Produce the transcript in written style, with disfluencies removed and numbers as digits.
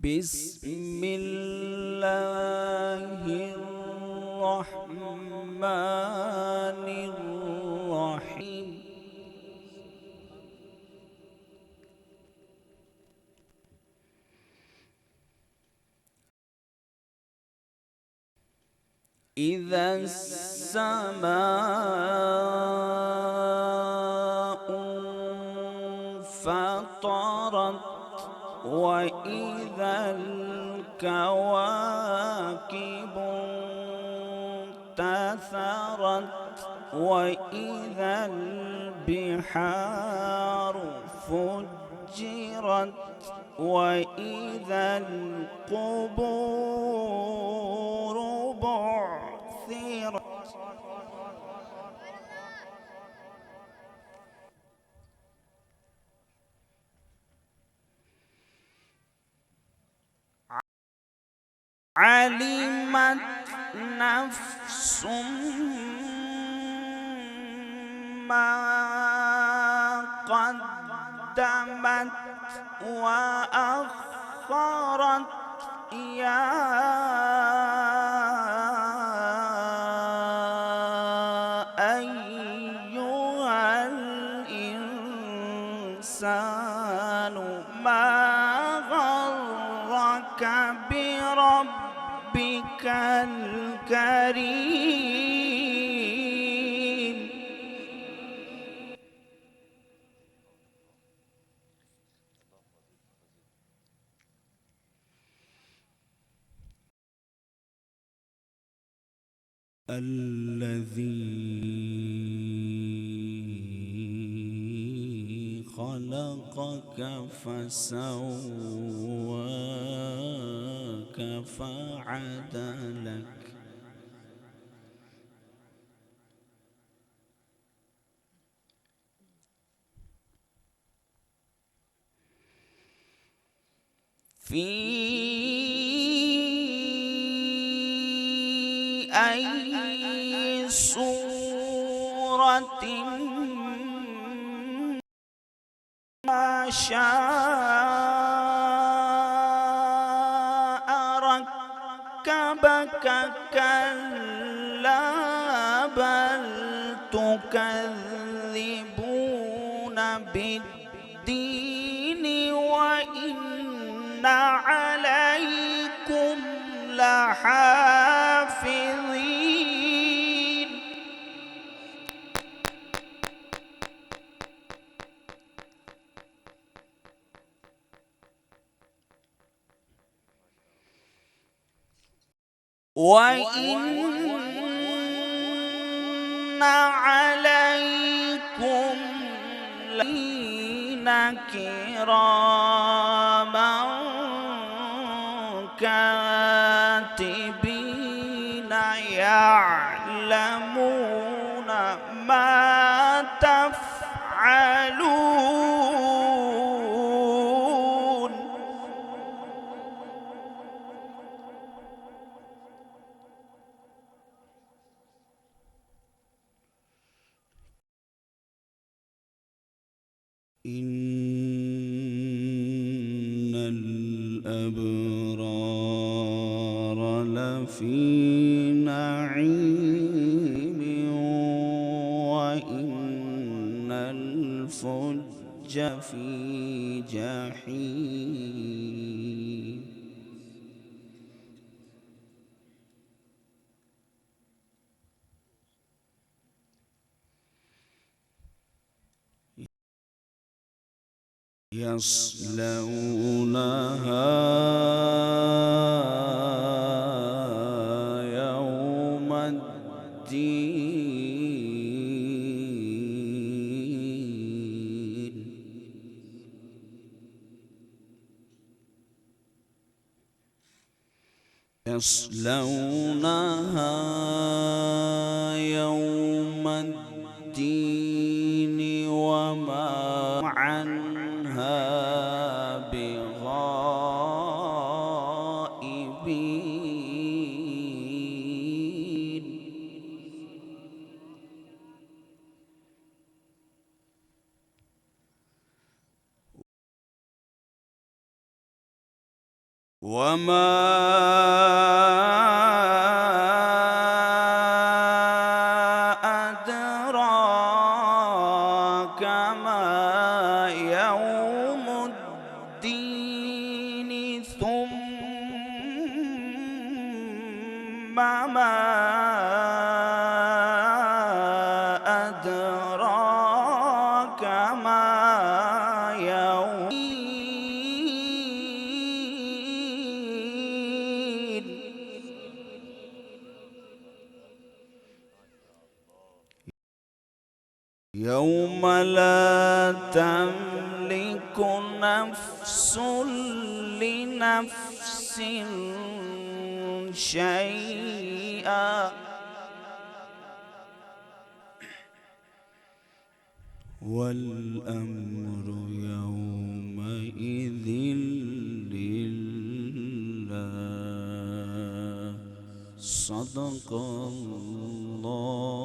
بسم الله الرحمن الرحيم. إذا السماء انفطرت وإذا الكواكب انتثرت وإذا البحار فجرت وإذا القبور بعثرت. علمت نفس ما قدمت وأخرت. يا أيها الإنسان ما غرك بربك الكريم. الذي خلقك فسواك فعدلك في أي صورة ما شاء ركبك. كلا بل تكذبون بالدين وإن عليكم لحافظين. وإن عليكم لحافظين كراما كاتبين يعلمون ما تفعلون. إن الأبرار لفي نعيم وإن الفجار في جحيم. يصلونها يوم الدين. يصلونها يوم الدين وما عنها بغائبين. وما أدراك ما يوم الدين ثم ما أدراك ما يوم الدين يوم لا تملك نفس لنفس شيئا والأمر يومئذ لله. صدق الله